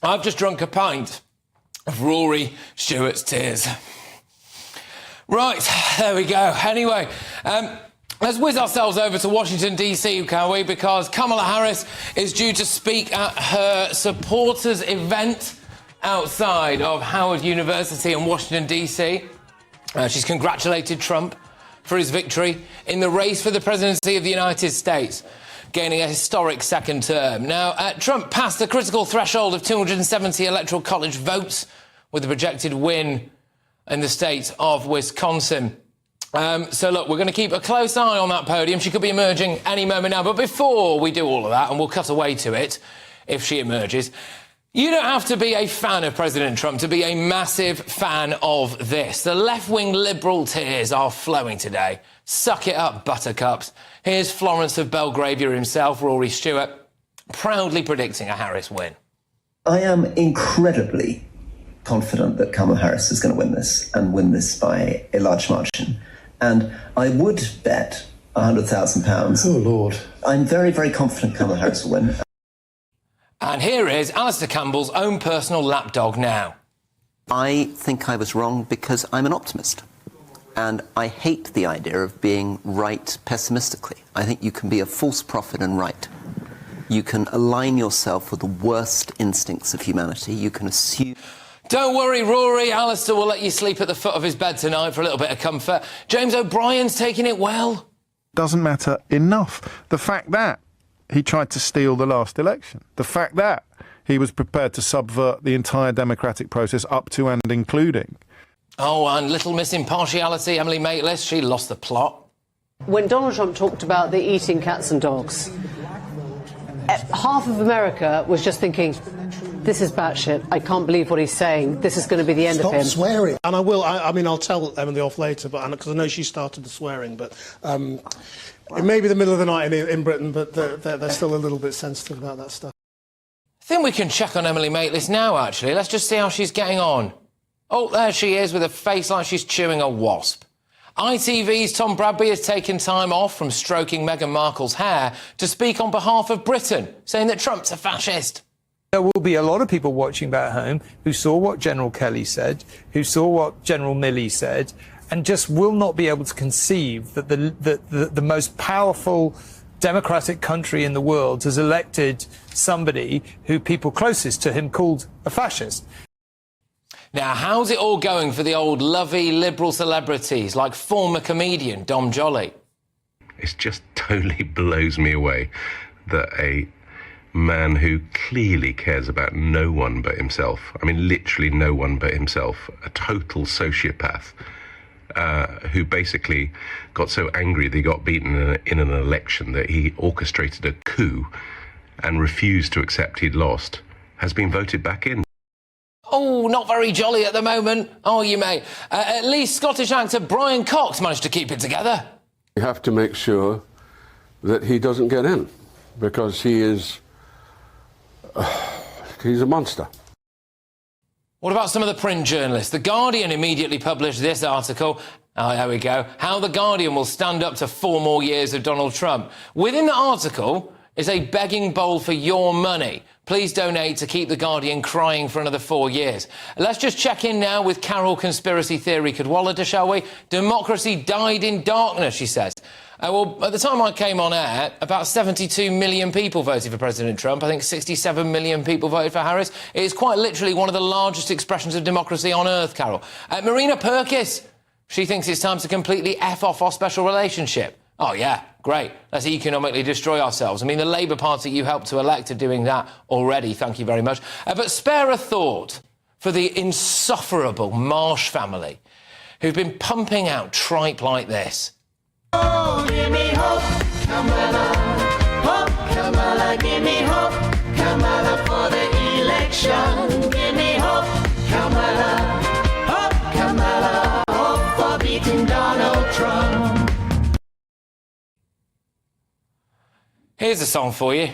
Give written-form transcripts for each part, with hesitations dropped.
I've just drunk a pint of Rory Stewart's tears. Right, there we go. Anyway, let's whiz ourselves over to Washington, D.C., can we? Because Kamala Harris is due to speak at her supporters' event outside of Howard University in Washington, D.C. She's congratulated Trump for his victory in the race for the presidency of the United States, gaining a historic second term. Now, Trump passed the critical threshold of 270 electoral college votes with a projected win in the state of Wisconsin. So, look, we're going to keep a close eye on that podium. She could be emerging any moment now. But before we do all of that, and we'll cut away to it if she emerges, you don't have to be a fan of President Trump to be a massive fan of this. The left-wing liberal tears are flowing today. Suck it up, buttercups. Here's Florence of Belgravia himself, Rory Stewart, proudly predicting a Harris win. I am incredibly confident that Kamala Harris is going to win this, and win this by a large margin. And I would bet £100,000. Oh, Lord. I'm very, very confident Kamala Harris will win. And here is Alistair Campbell's own personal lapdog now. I think I was wrong because I'm an optimist. And I hate the idea of being right pessimistically. I think you can be a false prophet and right. You can align yourself with the worst instincts of humanity. You can assume... Don't worry, Rory. Alistair will let you sleep at the foot of his bed tonight for a little bit of comfort. James O'Brien's taking it well. Doesn't matter enough. The fact that he tried to steal the last election, the fact that he was prepared to subvert the entire democratic process up to and including. Oh, and Little Miss Impartiality, Emily Maitlis, she lost the plot. When Donald Trump talked about the eating cats and dogs, half of America was just thinking, this is batshit. I can't believe what he's saying. This is going to be the end of him. Stop swearing. And I will. I mean, I'll tell Emily off later, but because I know she started the swearing. But it may be the middle of the night in Britain, but they're still a little bit sensitive about that stuff. I think we can check on Emily Maitlis now, actually. Let's just see how she's getting on. Oh, there she is with a face like she's chewing a wasp. ITV's Tom Bradby has taken time off from stroking Meghan Markle's hair to speak on behalf of Britain, saying that Trump's a fascist. There will be a lot of people watching back home who saw what General Kelly said, who saw what General Milley said, and just will not be able to conceive that the most powerful democratic country in the world has elected somebody who people closest to him called a fascist. Now, how's it all going for the old lovey liberal celebrities like former comedian Dom Jolly? It just totally blows me away that a man who clearly cares about no one but himself, I mean literally no one but himself, a total sociopath, who basically got so angry that he got beaten in an election that he orchestrated a coup and refused to accept he'd lost, has been voted back in. Oh, not very jolly at the moment. Oh, you may. At least Scottish actor Brian Cox managed to keep it together. We have to make sure that he doesn't get in, because he is... he's a monster. What about some of the print journalists? The Guardian immediately published this article. Oh, there we go. How the Guardian will stand up to 4 more years of Donald Trump. Within the article is a begging bowl for your money. Please donate to keep the Guardian crying for another 4 years. Let's just check in now with Carol Conspiracy Theory Cadwallader, shall we? Democracy died in darkness, she says. Well, at the time I came on air, about 72 million people voted for President Trump. I think 67 million people voted for Harris. It is quite literally one of the largest expressions of democracy on earth, Carol. Marina Purkis, she thinks it's time to completely F off our special relationship. Oh, yeah, great. Let's economically destroy ourselves. I mean, the Labour Party you helped to elect are doing that already. Thank you very much. But spare a thought for the insufferable Marsh family who've been pumping out tripe like this. Oh, give me hope, Kamala. Hope, Kamala, give me hope, Kamala, for the election. Give me hope, Kamala. Hope, Kamala. Hope for beating Donald Trump. Here's a song for you.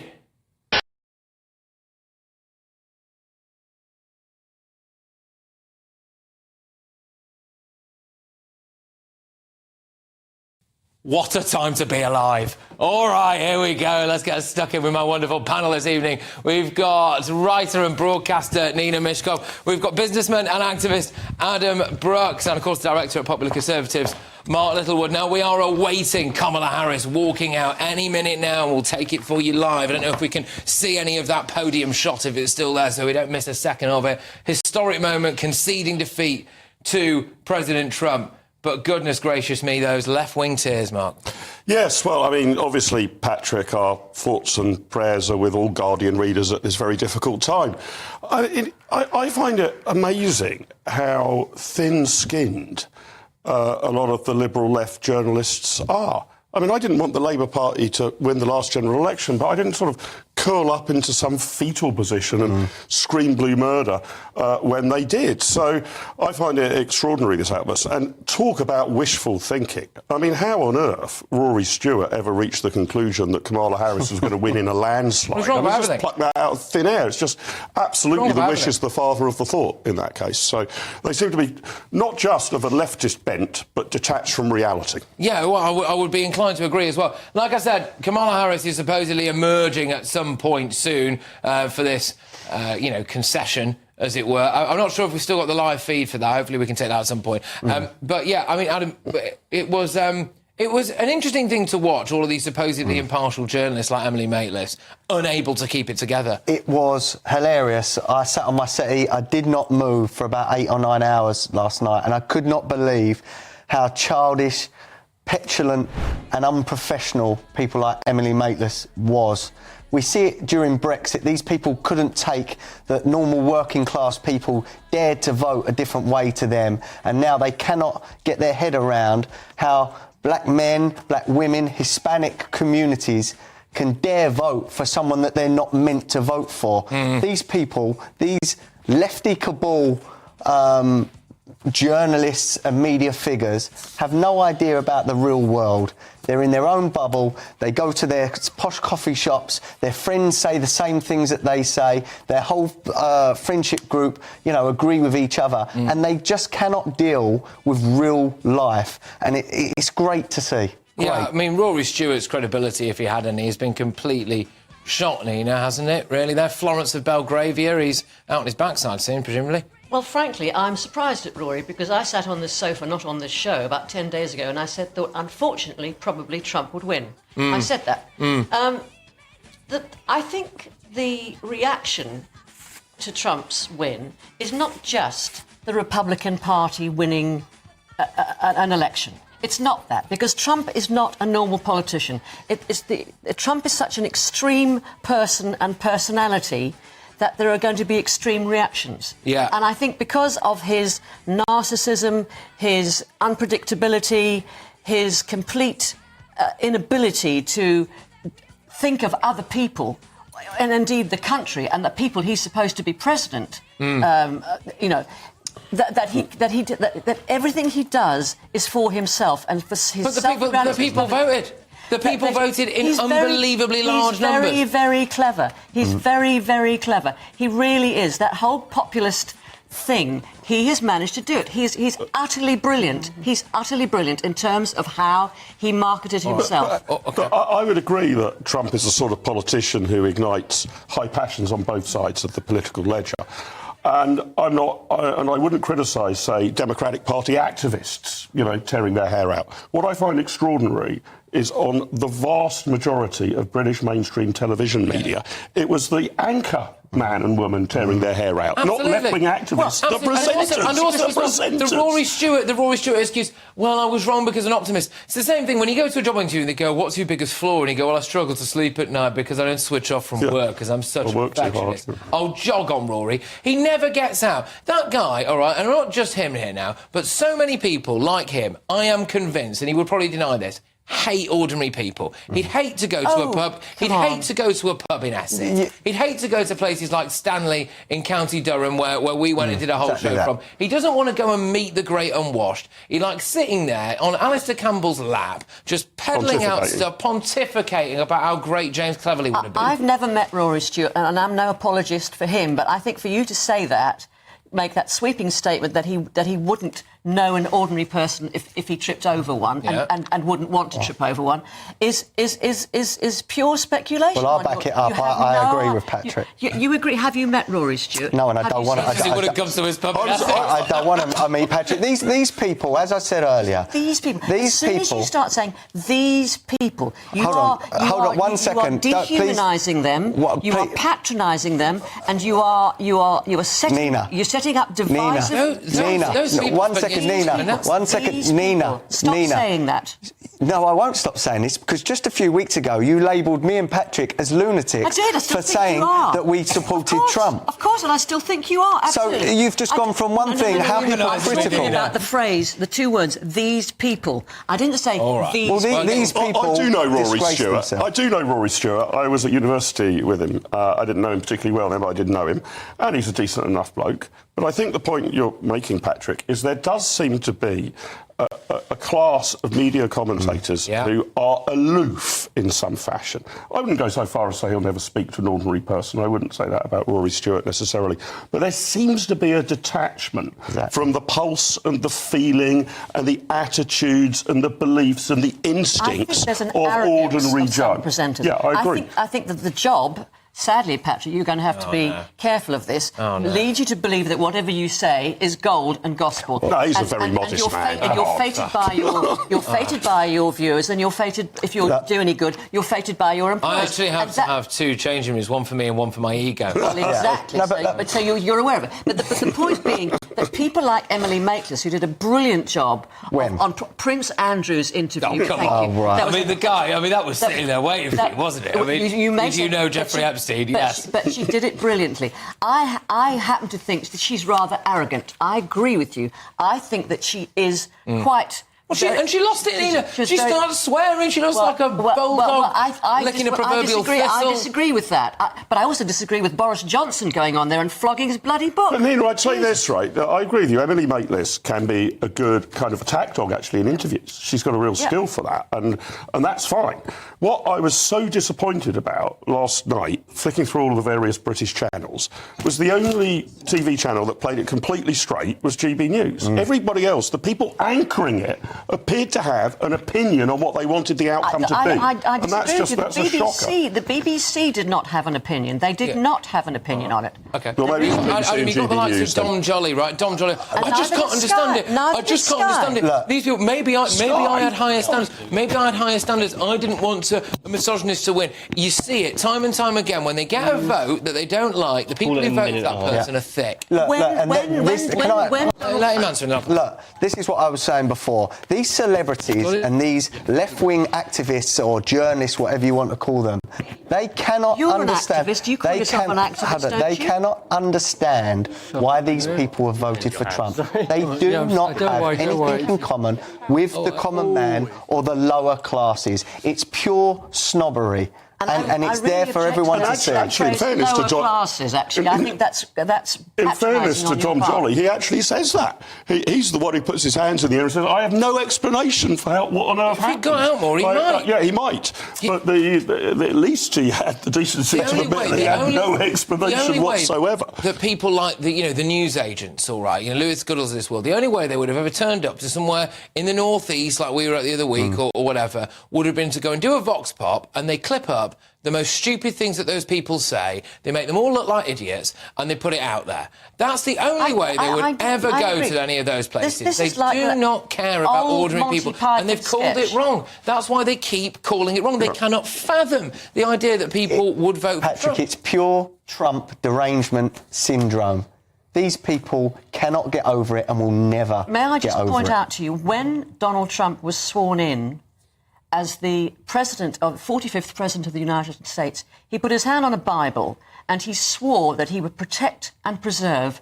What a time to be alive. All right, here we go. Let's get stuck in with my wonderful panel this evening. We've got writer and broadcaster Nina Mishkov. We've got businessman and activist Adam Brooks. And, of course, director at Popular Conservatives, Mark Littlewood. Now, we are awaiting Kamala Harris walking out any minute now, and we'll take it for you live. I don't know if we can see any of that podium shot if it's still there, so we don't miss a second of it. Historic moment, conceding defeat to President Trump. But goodness gracious me, those left-wing tears, Mark. Yes, well, I mean, obviously, Patrick, our thoughts and prayers are with all Guardian readers at this very difficult time. I find it amazing how thin-skinned a lot of the liberal left journalists are. I mean, I didn't want the Labour Party to win the last general election, but I didn't sort of curl up into some fetal position and scream blue murder when they did. So I find it extraordinary, this outburst. And talk about wishful thinking. I mean, how on earth Rory Stewart ever reached the conclusion that Kamala Harris was going to win in a landslide? What's wrong with everything? Just pluck that out of thin air. It's just absolutely the wish is the father of the thought in that case. So they seem to be not just of a leftist bent, but detached from reality. Yeah, well, I would be inclined to agree as well. Like I said, Kamala Harris is supposedly emerging at some point soon for this, concession, as it were. I'm not sure if we've still got the live feed for that. Hopefully we can take that at some point. But, yeah, I mean, Adam, it was an interesting thing to watch, all of these supposedly impartial journalists like Emily Maitlis unable to keep it together. It was hilarious. I sat on my settee. I did not move for about 8 or 9 hours last night, and I could not believe how childish, petulant and unprofessional people like Emily Maitlis was. We see it during Brexit. These people couldn't take that normal working class people dared to vote a different way to them, and now they cannot get their head around how black men, black women, Hispanic communities can dare vote for someone that they're not meant to vote for. These people, these lefty cabal journalists and media figures have no idea about the real world. They're in their own bubble. They go to their posh coffee shops. Their friends say the same things that they say. Their whole friendship group, agree with each other. And they just cannot deal with real life. And it's great to see. Great. Yeah, I mean, Rory Stewart's credibility, if he had any, has been completely shot, Nina, hasn't it, really? There, Florence of Belgravia, he's out on his backside soon, presumably. Well, frankly, I'm surprised at Rory because I sat on this sofa, not on this show, about 10 days ago, and I said that, unfortunately, probably Trump would win. I said that. I think the reaction to Trump's win is not just the Republican Party winning an election. It's not that, because Trump is not a normal politician. Trump is such an extreme person and personality that there are going to be extreme reactions. Yeah. And I think because of his narcissism, his unpredictability, his complete inability to think of other people, and indeed the country and the people he's supposed to be president, that everything he does is for himself and for his But the people voted. The people voted in unbelievably large numbers. He's very, very clever. He's very, very clever. He really is. That whole populist thing, he has managed to do it. He's utterly brilliant. He's utterly brilliant in terms of how he marketed himself. But I would agree that Trump is the sort of politician who ignites high passions on both sides of the political ledger. And I wouldn't criticise, say, Democratic Party activists, tearing their hair out. What I find extraordinary is on the vast majority of British mainstream television media, it was the anchor man and woman tearing their hair out, Absolutely. not left-wing activists. Well, the presenters. And also the Rory Stewart excuse, well, I was wrong because I'm an optimist. It's the same thing when you go to a job interview and they go, what's your biggest flaw? And you go, well, I struggle to sleep at night because I don't switch off from work because I'm such a perfectionist. Oh, jog on, Rory. He never gets out. That guy, all right, and not just him here now, but so many people like him, I am convinced, and he would probably deny this, hate ordinary people. He'd hate to go to a pub. He'd hate to go to a pub in Essex. He'd hate to go to places like Stanley in County Durham, where we went and did a whole show from. He doesn't want to go and meet the great unwashed. He likes sitting there on Alistair Campbell's lap, just peddling out stuff, pontificating about how great James Cleverly would have been. I've never met Rory Stewart, and I'm no apologist for him, but I think for you to say that, make that sweeping statement that he wouldn't know an ordinary person if he tripped over one and wouldn't want to trip over one is pure speculation. Well, I'll back it up. I agree with Patrick. You agree? Have you met Rory Stewart? No, and I don't want to. When it comes to his public I don't want to. I mean, Patrick, these people, as I said earlier, as soon as you start saying these people, hold on 1 second. You are dehumanising them. You are patronising them, and you are setting up divisive. Nina, 1 second, Nina. 1 second, Nina. Stop saying that. No, I won't stop saying this because just a few weeks ago you labelled me and Patrick as lunatics for saying that we supported Trump. Of course, and I still think you are. Absolutely. So you've just gone from one thing. How people are critical about the phrase, the two words, these people. I didn't say these. Well, these people. I do know Rory Stewart. Themselves. I do know Rory Stewart. I was at university with him. I didn't know him particularly well then, but I did know him, and he's a decent enough bloke. But I think the point you're making, Patrick, is there does seem to be a class of media commentators who are aloof in some fashion. I wouldn't go so far as to say he'll never speak to an ordinary person. I wouldn't say that about Rory Stewart necessarily. But there seems to be a detachment from the pulse and the feeling and the attitudes and the beliefs and the instincts of ordinary Joe. Yeah, I agree. I think that the job... Sadly, Patrick, you're going to have to be careful of this. Leads you to believe that whatever you say is gold and gospel. No, he's a very modest man. And you're fated by your viewers, and you're fated, if you do any good, you're fated by your employers. I actually have to have two changing rooms, one for me and one for my ego. Well, exactly. So you're aware of it. But the point being that people like Emily Maitlis, who did a brilliant job on Prince Andrew's interview. Oh, come on. Right. That was sitting there waiting for you, wasn't it? I mean, you know Jeffrey Epstein. But she did it brilliantly. I happen to think that she's rather arrogant. I agree with you. I think that she is quite... Well, she lost it, Nina. She started swearing. She lost like a bulldog licking a proverbial thistle. I disagree with that. But I also disagree with Boris Johnson going on there and flogging his bloody book. But Nina, I'd say this, right? I agree with you. Emily Maitlis can be a good kind of attack dog, actually, in interviews. She's got a real skill for that, and that's fine. What I was so disappointed about last night, flicking through all of the various British channels, was the only TV channel that played it completely straight was GB News. Everybody else, the people anchoring it, appeared to have an opinion on what they wanted the outcome to be. I and that's a shocker. The BBC did not have an opinion. They did not have an opinion on it. OK. Well, maybe you've got the likes of Dom Jolly, right? Dom Jolly. I just can't understand it. I just can't understand it. Look, these people, maybe I had higher standards. Maybe I had higher standards. I didn't want a misogynist to win. You see it time and time again. When they get a vote that they don't like, the people who vote for that person are thick. Look, let him answer enough. Look, this is what I was saying before. These celebrities and these left-wing activists or journalists, whatever you want to call them, they cannot understand. You're an activist. You call yourself an activist, don't they you? cannot understand why these people have voted for Trump. They do not have anything in common with the common man or the lower classes. It's pure snobbery. And it's there for everyone to see. Actually, in fairness to John, classes, actually, I think that's. In fairness to Tom Jolly, he actually says that. He's the one who puts his hands in the air and says, "I have no explanation for what on earth happened." If he got out more, he might. Yeah, he might. But at least he had the decency to admit that he had no explanation whatsoever. That people like the news agents, all right, Lewis Goodall's of this world, the only way they would have ever turned up to somewhere in the northeast, like we were at the other week or whatever, would have been to go and do a vox pop, and they clip up the most stupid things that those people say, they make them all look like idiots, and they put it out there. That's the only way they would ever go to any of those places. They do not care about ordinary people, and they've called it wrong. That's why they keep calling it wrong. They cannot fathom the idea that people would vote for Trump. Patrick, it's pure Trump derangement syndrome. These people cannot get over it and will never get over it. May I just point out to you, when Donald Trump was sworn in as the 45th President of the United States, he put his hand on a Bible and he swore that he would protect and preserve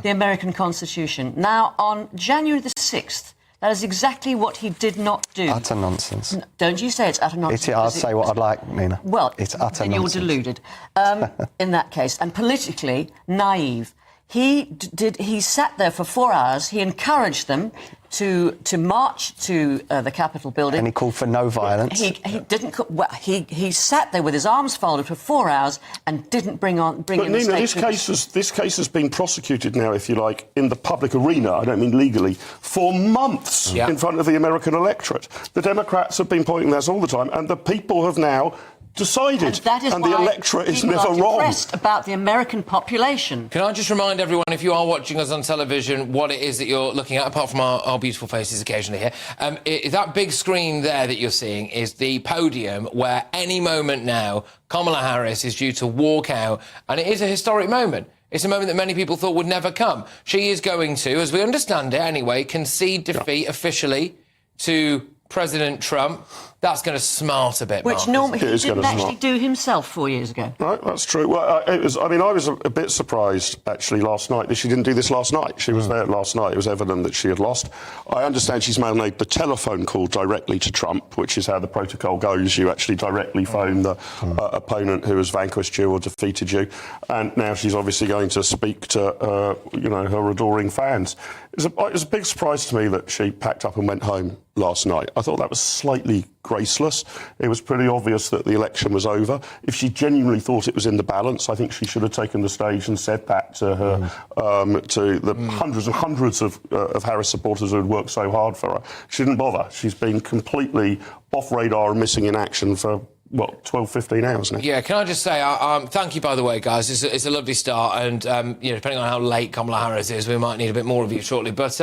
the American Constitution. Now, on January the 6th, that is exactly what he did not do. Utter nonsense. Don't you say it's utter nonsense? I'll say what I'd like, Nina. Well, it's utter then nonsense. You're deluded in that case, and politically naive. He sat there for 4 hours. He encouraged them to march to the Capitol building. And he called for no violence. He didn't. Well, he sat there with his arms folded for 4 hours and didn't bring in But the Nina, state troops. this case has been prosecuted now, if you like, in the public arena, I don't mean legally, for months in front of the American electorate. The Democrats have been pointing this all the time, and the people have now decided, and the electorate is never wrong. Depressed about the American population. Can I just remind everyone, if you are watching us on television, what it is that you're looking at, apart from our beautiful faces occasionally here. That big screen there that you're seeing is the podium where any moment now Kamala Harris is due to walk out, and it is a historic moment. It's a moment that many people thought would never come. She is going to, as we understand it anyway, concede defeat officially to President Trump. That's going to smart a bit, Which Mark, he didn't actually do himself 4 years ago. Right, that's true. Well, I was a bit surprised, actually, last night that she didn't do this last night. She was there last night. It was evident that she had lost. I understand she's made the telephone call directly to Trump, which is how the protocol goes. You actually directly phone the opponent who has vanquished you or defeated you. And now she's obviously going to speak to, her adoring fans. It was a big surprise to me that she packed up and went home last night. I thought that was slightly graceless. It was pretty obvious that the election was over. If she genuinely thought it was in the balance, I think she should have taken the stage and said that to her, to the hundreds and hundreds of Harris supporters who had worked so hard for her. She didn't bother. She's been completely off radar and missing in action for 12, 15 hours now. Yeah, can I just say, thank you, by the way, guys. It's a lovely start, and, depending on how late Kamala Harris is, we might need a bit more of you shortly. But